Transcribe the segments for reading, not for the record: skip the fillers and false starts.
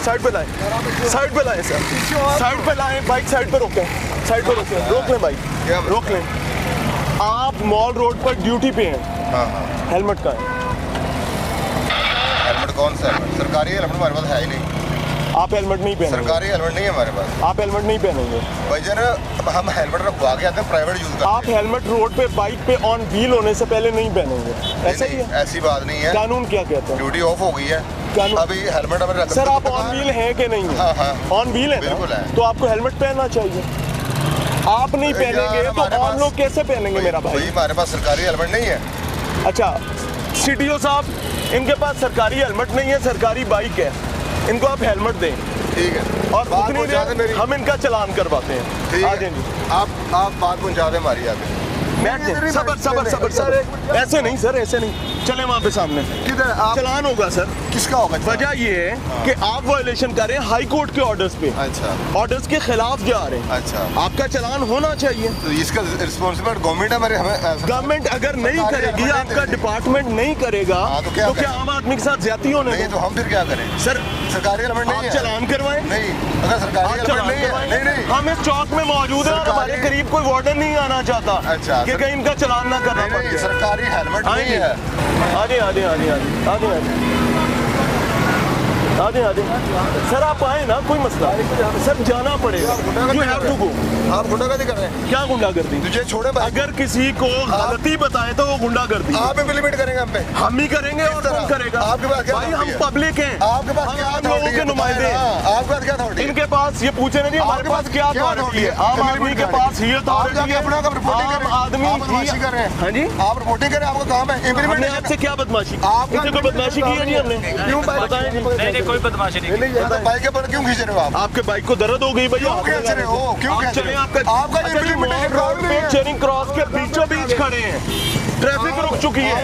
Side पे लाएं, side पे लाएं सर, साइड पे लाएं, बाइक साइड पे रोकें, साइड पे रोकें, रोक लें बाइक, रोक लें। आप मॉल रोड पर ड्यूटी पे हैं। हाँ हाँ। हेलमेट का है? हेलमेट कौन सा हेलमेट? सरकारी हेलमेट हमारे पास है ही नहीं। आप हेलमेट नहीं पहनेंगे? सरकारी हेलमेट नहीं है हमारे पास। आप हेलमेट नहीं पहनेंगे? भाईजान हम हेलमेट रखवा के आते हैं, प्राइवेट यूज करते हैं। आप हेलमेट रोड पे बाइक पे ऑन व्हील होने से पहले नहीं पहनेंगे, ऐसा ही है? ऐसी बात नहीं है। कानून क्या कहता है? ड्यूटी ऑफ हो गई है, अभी हेलमेट हमें रख। सर आप ऑन व्हील हैं कि नहीं? हाँ हाँ ऑन व्हील है, बिल्कुल है। तो आपको हेलमेट पहनना चाहिए। आप नहीं पहनेंगे तो और लोग कैसे पहनेंगे मेरा भाई? हमारे पास सरकारी हेलमेट नहीं है। अच्छा सीटीओ साहब, इनके पास सरकारी हेलमेट नहीं है, सरकारी बाइक है, इनको आप हेलमेट दें, ठीक है, और उतनी देर हम इनका चालान करवाते हैं। आ जाएंगे आप बात पहुंचा दें हमारी आगे। सबर सबर सबर सर, ऐसे नहीं सर, ऐसे नहीं, चले वहाँ पे सामने। किधर चलान होगा सर? किसका होगा? वजह ये है कि आप वायलेशन कर रहे हैं हाई कोर्ट के ऑर्डर्स पे। अच्छा, ऑर्डर्स के खिलाफ जा रहे हैं। अच्छा, आपका चालान होना चाहिए। तो इसका रिस्पॉन्सिबल गवर्नमेंट है हमारे। हमें गवर्नमेंट अगर नहीं करेगी, आपका डिपार्टमेंट नहीं करेगा, तो क्या आम आदमी के साथ ज्यादती होने नहीं? तो हम फिर क्या करें सर? सरकारी हेलमेट नहीं है, चालान करवाएं। नहीं, अगर सरकारी हेलमेट नहीं है, नहीं, हम इस चौक में मौजूद हैं और हमारे करीब कोई वार्डन नहीं आना चाहता। अच्छा, कि कहीं इनका चालान ना करना पड़े। सरकारी हेलमेट नहीं है। आगे आगे आगे आगे आगे आगे आगे सर आप आए ना, कोई मसला सर, जाना पड़ेगा। You have to go। आप गुंडागर्दी कर रहे हैं। क्या गुंडागर्दी? तुझे छोड़े भाई। अगर किसी को गलती बताए तो वो गुंडागर्दी। आप इम्प्लीमेंट करेंगे हम पे? हम ही करेंगे और कौन करेगा? आपके पास क्या? भाई हम पब्लिक हैं, आपके पास क्या? आम लोगों के नुमाइंदे हैं। आपके पास क्या अथॉरिटी? इनके पास ये पूछे नहीं हमारे पास क्या अथॉरिटी है? आम आदमी के पास ही अथॉरिटी है। अपना रिपोर्टिंग आम आदमी कर रहे हैं। हाँ जी, आप रिपोर्टिंग करें, आपका काम है। हमने आपसे क्या बदमाशी? आपसे कोई बदमाशी की है जी हमने? क्यों बताएं जी। नहीं कोई बदमाशी नहीं। बाइक के पर क्यों खींच रहे हो आप? आपके बाइक को दर्द हो गई भैया? क्यों खींच रहे हो? क्यों खींच रहे हो? आपका चेरिंग क्रॉस के बीचों बीच खड़े हैं, ट्रैफिक रुक चुकी है,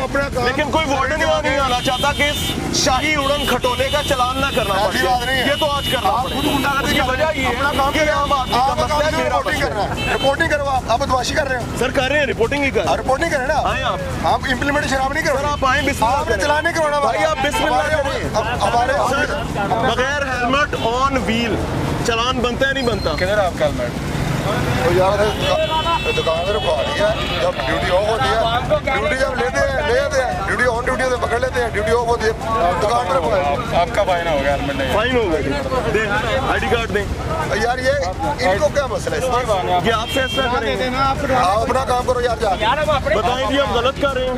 लेकिन कोई वार्डन नहीं आना चाहता कि इस शाही उड़न खटोले का चालान ना करना पड़े। ये तो आज करना पड़ेगा। उसकी वजह ये है कि आम आदमी का मसला है, मेरा मसला है। रिपोर्टिंग करो। आप बदमाशी कर रहे हो। सर कर रहे हैं, रिपोर्टिंग ही कर। रिपोर्टिंग करें ना। आए आप इम्प्लीमेंटेशन आप नहीं करो। सर आप आए, बिस्मिल्लाह आपने चलान नहीं करवाना भाई, आप बिस्मिल्लाह करें। हमारे बगैर हेलमेट ऑन व्हील चालान बनता है नहीं बनता? किधर है आपका हेलमेट? तो यार दुकान में रुकवा दिया, जब ड्यूटी ऑफ होती है, ड्यूटी जब लेते हैं ड्यूटी ऑन ड्यूटी से पकड़ लेते हैं, ड्यूटी ऑफ होती है दुकान में रुकवा। आपका फाइन हो गया, हेलमेट नहीं। फाइन होगा जी, दे आईडी कार्ड दें। यार ये इनको क्या मसला है? ये आप फैसला करेंगे। आप अपना काम करो यार, बताएं जी हम गलत कर रहे हैं,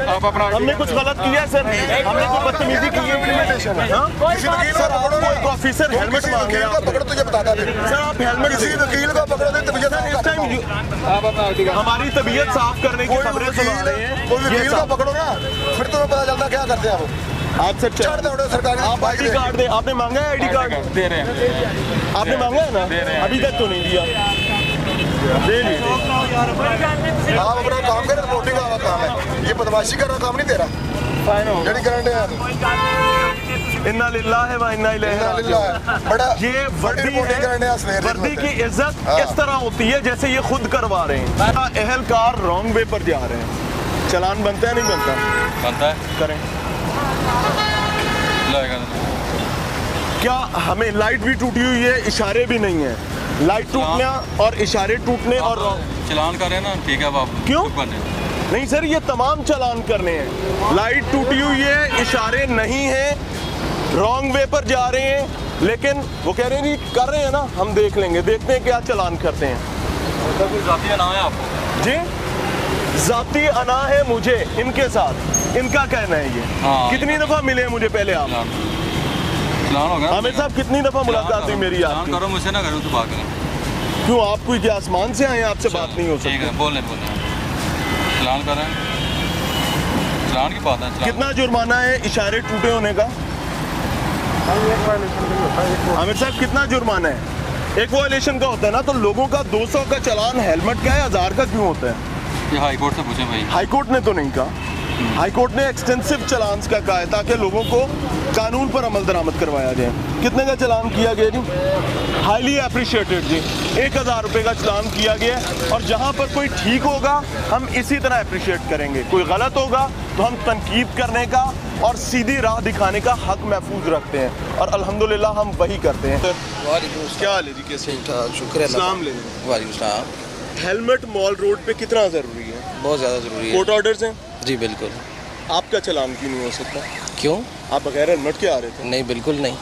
हमने कुछ गलत किया है सर, हमने कोई बदतमीजी की है? किसी वकील को पकड़ो ना, एक ऑफिसर हेलमेट मांग रहे हैं, पकड़ो तुझे बताता है सर आप हेलमेट किसी वकील को पकड़ो दे तबीयत इस टाइम हमारी तबीयत साफ करने की खबरें सुना रहे हैं। कोई वकील को पकड़ो ना, फिर तुम्हें पता चलता क्या करते हैं वो। आप सर चढ़ दौड़ो सरकारी। आप आईडी कार्ड दे, आपने मांगा है आईडी कार्ड? दे रहे हैं। आपने मांगा है ना? अभी तक तो नहीं दिया, दे लीजिए। आप अपना काम करें, रिपोर्टिंग का काम है, ये बदमाशी करना काम नहीं तेरा। जड़ी करंट है। इन्ना लिल्लाह व इन्ना इलैहि राजिऊन। बड़ा ये वर्दी है, वर्दी की इज्जत इस तरह होती है जैसे ये खुद करवा रहे हैं। एहलकार रॉन्ग वे पर जा रहे हैं, चालान बनता है नहीं बनता? बनता है, करें। क्या हमें लाइट भी टूटी हुई है, इशारे भी नहीं है, लाइट टूटना और इशारे टूटने और चालान करें ना, ठीक है आप क्यों नहीं सर? ये तमाम चालान करने हैं, लाइट टूटी हुई है, इशारे नहीं है, रॉन्ग वे पर जा रहे हैं, लेकिन वो कह रहे हैं जी कर रहे हैं ना, हम देख लेंगे, देखते हैं क्या चालान करते हैं। जाती अना है आपको? जी जाती अना है मुझे इनके साथ, इनका कहना है ये। कितनी दफा मिले हैं मुझे पहले आप? चालान हो गया आमिर साहब, कितनी दफा मुलाकात हुई मेरी आपकी? करो मुझसे ना करो तो बात करें। क्यों आप कोई क्या आसमान से आए, आपसे बात नहीं हो सकती? ठीक है, बोले चालान करें, चालान की बात है। कितना जुर्माना है इशारे टूटे होने का? आमिर साहब कितना जुर्माना है? एक वायलेशन का होता है ना, तो लोगों का 200 का चालान हेलमेट का है, 1000 का क्यों होता है? ये हाई कोर्ट से पूछे भाई। हाई कोर्ट ने तो नहीं कहा, हाई कोर्ट ने एक्सटेंसिव चालान्स का कहा है ताकि लोगों को कानून पर अमल दरामद करवाया जाए। कितने का चालान किया गया जी? हाईली अप्रिशिएटेड जी, 1000 रुपये का चालान किया गया। और जहाँ पर कोई ठीक होगा हम इसी तरह अप्रिशिएट करेंगे, कोई गलत होगा तो हम तनकीद करने का और सीधी राह दिखाने का हक महफूज रखते हैं, और अल्हम्दुलिल्लाह हम वही करते हैं। क्या हाल है जी, कैसे? शुक्र है। सलाम ले। वालेकुम सलाम। हेलमेट मॉल रोड पे कितना ज़रूरी है? बहुत ज़्यादा ज़रूरी है। कोर्ट ऑर्डर्स हैं? जी बिल्कुल। आपका चालान क्यों नहीं हो सकता? क्यों? आप बगैर हेलमेट के आ रहे थे? नहीं बिल्कुल नहीं।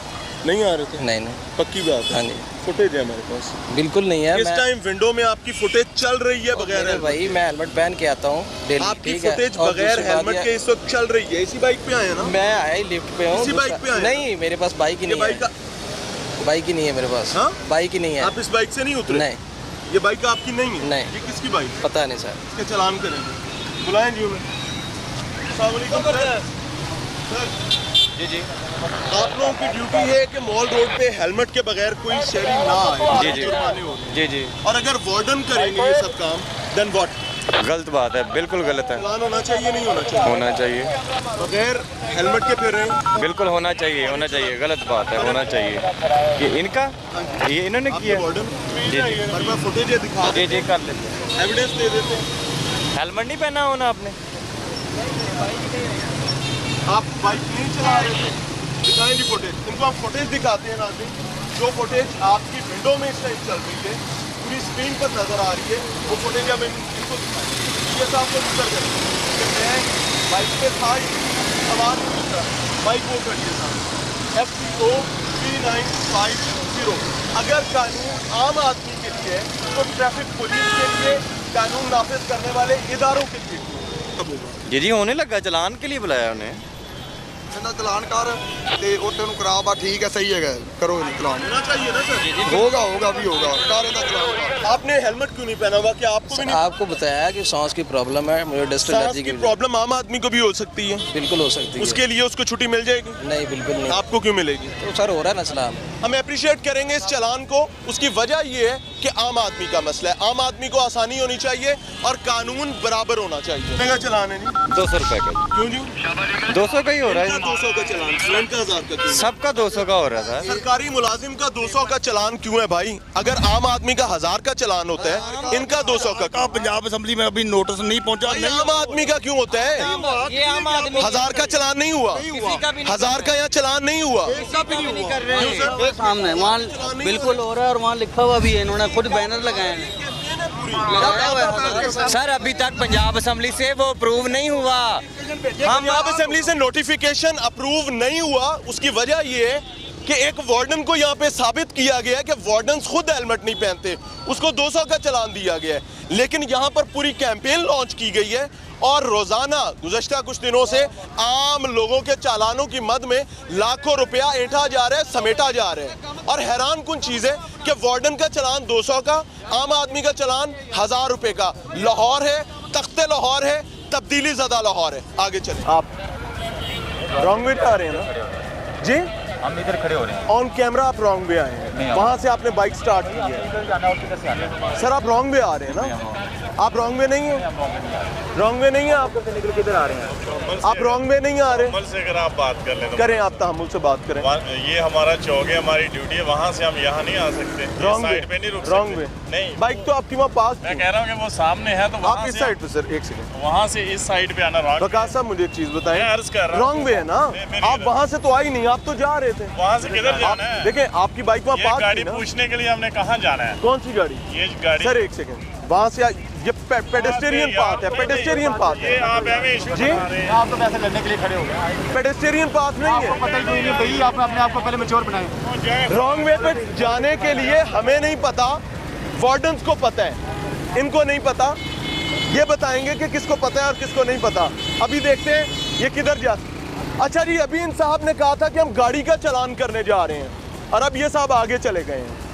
नहीं आ रहे थे? नहीं। पक्की बात है? हाँ जी। फुटेज है हमारे पास। बिल्कुल नहीं है। इस टाइम विंडो में आपकी फुटेज चल रही है बगैर हेलमेट। भाई मैं हेलमेट पहन के आता हूँ डेली। आपकी फुटेज बगैर हेलमेट के इस वक्त चल रही है। इसी बाइक पे आए हैं ना? मैं आया ही लिफ्ट पे हूँ। इसी बाइक पे आए? नहीं मेरे पास बाइक ही नहीं है। बाइक ही नहीं है मेरे पास। हाँ? बाइक ही नहीं है। आप इस बाइक से नहीं उतरे? नहीं। ये बाइक आपकी नहीं है? नहीं। ये किसकी बाइक है? पता नहीं सर। इसके चालान करेंगे। बुलाएं जी उन्हें। अस्सलाम वालेकुम सर। जी जी आप लोगों की ड्यूटी है कि मॉल रोड पे हेलमेट के बगैर कोई शहरी ना आए। जी जी जुर्माने हो रहे हैं। जी जी और अगर वार्डन करेंगे ये सब काम, देन व्हाट? गलत बात है, बिल्कुल गलत है। चालान होना चाहिए, नहीं होना चाहिए? होना चाहिए, बगैर हेलमेट के फिर रहे हैं। बिल्कुल होना चाहिए, होना चाहिए। गलत बात है, होना चाहिए। ये इनका, ये इन्होंने किया। वार्डन जी जी हमारे पास फुटेज है, दिखा जी जी कर लेते हैं। एविडेंस दे देते हैं। हेलमेट नहीं पहना होना आपने? आप बाइक नहीं चला रहे थे, दिखाएं जी फुटेज। इनको हम फुटेज दिखाते हैं नाज़रीन, जो फुटेज आपकी विंडो में इस टाइम चल रही है, पूरी स्क्रीन पर नजर आ रही है, वो फुटेज हम इनको ये साफ को उतर करें कि मैं बाइक पे था, सवाल दूसरा बाइक वो करिए साहब FCO 3950। अगर कानून आम आदमी के लिए है तो ट्रैफिक पुलिस के लिए, कानून नाफिज करने वाले इदारों के लिए कब होगा? जी जी होने लगा, चलान के लिए बुलाया उन्हें। ਇਹਦਾ ਚਲਾਨ ਕਰ ਤੇ ਉੱਤੇ ਨੂੰ ਕਰਾ ਬਾ ਠੀਕ ਹੈ ਸਹੀ ਹੈਗਾ ਕਰੋ ਇਹਨੂੰ ਚਲਾਨ होना चाहिए ना सर? होगा भी होगा कर ਇਹਦਾ ਚਲਾਨ ਕਰ आपने हेलमेट क्यों नहीं पहना हुआ? क्या आपको भी नहीं? आपको बताया कि सांस की प्रॉब्लम है, मुझे डस्ट सांस एलर्जी की की प्रॉब्लम आम आदमी को भी हो सकती है, बिल्कुल हो सकती है। उसके लिए उसको छुट्टी मिल जाएगी? नहीं बिल्कुल नहीं। आपको क्यों मिलेगी? तो सर हो रहा है ना सलाम। हम अप्रिशिएट करेंगे इस चलान को। उसकी वजह ये है कि आम आदमी का मसला है, आम आदमी को आसानी होनी चाहिए और कानून बराबर होना चाहिए। कितने का चलान है जी? 200 रुपए का। क्यों जी? 200 का ही हो रहा है। 200 का चलान, स्टूडेंट का 1000 का क्यों? सबका 200 का हो रहा था। सरकारी मुलाजिम का 200 का चलान क्यों है भाई? अगर आम आदमी का 1000 का चलान होता है, इनका 200 का क्यों? पंजाब असेंबली में अभी नोटिस नहीं पहुंचा। भाई, आम आदमी का क्यों होता है? ये आम आदमी 1000 का चलान नहीं हुआ, 1000 का यहाँ चलान नहीं हुआ। सामने वहाँ बिल्कुल हो रहा है और वहाँ लिखा हुआ भी है, इन्होंने खुद बैनर लगाए हैं। सर अभी तक पंजाब असेंबली से वो अप्रूव नहीं हुआ। पंजाब असेंबली से नोटिफिकेशन अप्रूव नहीं हुआ। उसकी वजह ये है कि एक वार्डन को यहाँ पे साबित किया गया है कि वार्डन खुद हेलमेट नहीं पहनते, उसको 200 का चलान दिया गया है। लेकिन यहाँ पर पूरी कैंपेन लॉन्च की गई है और रोजाना गुज़श्ता कुछ दिनों से आम लोगों के चालानों की मद में लाखों रुपया ऐंठा जा रहा है, समेटा जा रहा है। और हैरान कुन चीज़ है कि वार्डन का चलान 200 का, आम आदमी का चलान 1000 रुपये का। लाहौर है, तख्ते लाहौर है, तब्दीली ज़दा लाहौर है। आगे चले। आप रॉन्ग वे आ रहे हैं ना जी? हम इधर खड़े हो रहे हैं। ऑन कैमरा आप रॉन्ग वे आए हैं, वहाँ से आपने बाइक स्टार्ट की है। सर आप रॉन्ग वे आ रहे हैं ना? आप रॉन्ग वे नहीं है, रॉन्ग वे नहीं है आप किधर आ रहे हैं? आप रॉन्ग वे नहीं आ रहे। तहम्मुल से अगर आप बात कर लें तो करें, आप तहम्मुल से बात करें। ये हमारा चौक है, हमारी ड्यूटी है, वहाँ से हम यहाँ नहीं आ सकते। रॉन्ग साइड पे नहीं रुक रॉन्ग वे सकते। नहीं, बाइक तो आपकी वहाँ पास मैं थी। कह रहा हूँ कि वो सामने है तो आप वहाँ इस से साइड पे सर, एक सेकंड, वहाँ से इस साइड पे आना रॉन्ग। वकास साहब मुझे एक चीज बताएं, मैं अर्ज कर रहा हूँ। रॉन्ग वे है ना? मेरी आप वहाँ से तो आई नहीं, आप तो जा रहे थे। वहाँ से किधर जाना है? देखें आपकी बाइक वहाँ ये पास गाड़ी थी ना? पूछने के लिए हमने कहाँ जाना है? कौन सी गाड़ी? ये गाड़ी सर एक सेकंड, वहाँ से ये पेडेस्टेरियन पाथ है, पेडेस्टेरियन पाथ ये है आप हमें इशू जी। बना रहे हैं। आप तो पैसे लड़ने के लिए खड़े हो गए। पेडेस्टेरियन पाथ नहीं है। पता ही नहीं भाई, आपने अपने आप को पहले मैच्योर बनाए। रॉन्ग वे पे जाने के लिए हमें नहीं पता, वार्डन्स को पता है, इनको नहीं पता। ये बताएंगे कि किसको पता है और किसको नहीं पता। अभी देखते हैं ये किधर जा। अच्छा जी, अभी इन साहब ने कहा था कि हम गाड़ी का चालान करने जा रहे हैं और अब ये साहब आगे चले गए हैं।